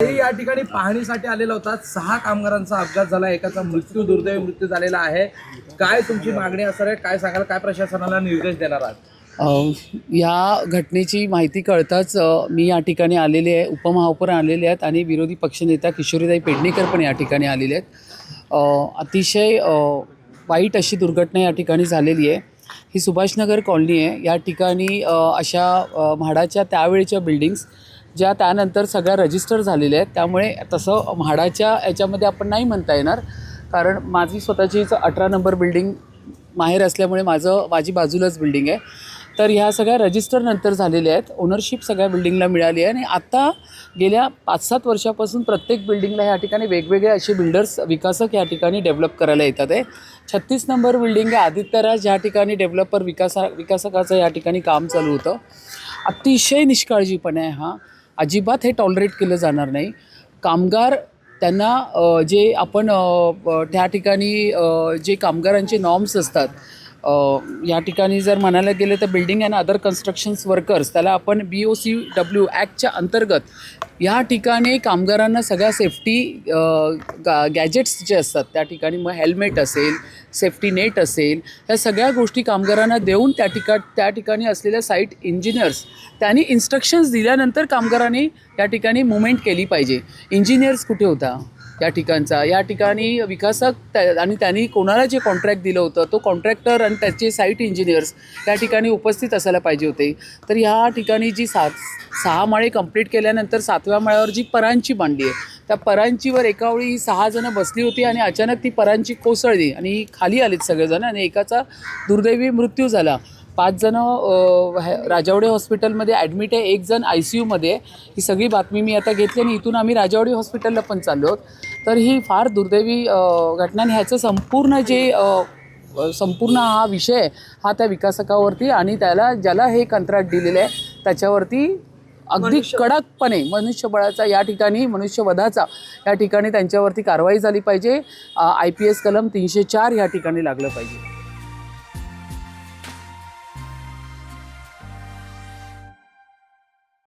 या ठिकाणी पाहणीसाठी आलेला होता। 6 कामगारांचा अपघात झाला, एकाचा दुर्दैवी मृत्यू झालेला आहे। काय तुमची मागणी असणार आहे, काय सांगाल, काय प्रशासनाला निर्देश देणार आहात? या घटनेची माहिती कळताच मी या ठिकाणी आलेले आहे, उपमहापौर आलेले आहेत आणि विरोधी पक्षनेता किशोरीताई पेडणेकर पण या ठिकाणी आलेले आहेत। अतिशय वाईट अशी दुर्घटना या ठिकाणी झालेली आहे। ही सुभाषनगर कॉलनी आहे। या ठिकाणी अशा म्हाडाच्या त्यावेळेच्या बिल्डिंग्स ज्या त्यानंतर सगळ्या रजिस्टर झालेल्या आहेत, त्यामुळे तसं म्हाडाच्या याच्यामध्ये आपण नाही म्हणता येणार, कारण माझी स्वतःचीच 18 नंबर बिल्डिंग माहेर असल्यामुळे माझी बाजूलाच बिल्डिंग आहे। तर ह्या सगळ्या रजिस्टर नंतर झालेल्या आहेत, ओनरशिप सगळ्या बिल्डिंगला मिळाली आहे आणि आता गेल्या 5-7 वर्षापासून प्रत्येक बिल्डिंगला ह्या ठिकाणी वेगवेगळे असे बिल्डर्स विकासक या ठिकाणी डेव्हलप करायला येतात आहे। 36 नंबर बिल्डिंग आहे आदित्यराज, ह्या ठिकाणी डेव्हलपर विकासकाचं या ठिकाणी काम चालू होतं। अतिशय निष्काळजीपणे आहे हा, अजिबात हे टॉलरेट केलं जाणार नाही। कामगार त्यांना जे आपण त्या ठिकाणी जे कामगारांचे नॉर्म्स असतात, या ठिकाणी जर म्हणायला गेलं तर building and other constructions workers, त्याला आपण BOCW ॲक्टच्या अंतर्गत या ठिकाणी कामगारांना सगळ्या सेफ्टी गॅजेट्स जे असतात त्या ठिकाणी, मग हेल्मेट असेल, सेफ्टी नेट असेल, ह्या सगळ्या गोष्टी कामगारांना देऊन त्या ठिकाणी असलेल्या साईट इंजिनियर्स त्यांनी इन्स्ट्रक्शन्स दिल्यानंतर कामगारांनी या ठिकाणी मुवमेंट केली पाहिजे। इंजिनियर्स कुठे होता या ठिकाणचा? या ठिकाणी विकासक आणि त्यांनी कोणाला जे कॉन्ट्रॅक्ट दिलं होतं तो कॉन्ट्रॅक्टर आणि त्याचे साईट इंजिनियर्स या ठिकाणी उपस्थित असायला पाहिजे होते। तर ह्या ठिकाणी जी 6 माळे कंप्लीट केल्यानंतर 7व्या माळ्यावर जी परांची बांधली आहे, त्या परांचीवर एका वेळी 6 जणं बसली होती आणि अचानक ती परांची कोसळली आणि खाली आलीत सगळेजण आणि एकाचा दुर्दैवी मृत्यू झाला। 5 जणं राजावडे हॉस्पिटलमध्ये ॲडमिट आहे, 1 जण ICUमध्ये आहे। ही सगळी बातमी मी आता घेतली आणि इथून आम्ही राजावडे हॉस्पिटलला पण चाललो आहोत। तर ही फार दुर्दैवी घटना आणि ह्याचं संपूर्ण हा विषय हा त्या विकासकावरती आणि ज्याला हे कंत्राट दिलेलं आहे त्याच्यावरती अगदी कडकपणे मनुष्यबळाचा या ठिकाणी मनुष्यवधाचा या ठिकाणी त्यांच्यावरती कारवाई झाली पाहिजे। IPS कलम 304 या ठिकाणी लागलं पाहिजे।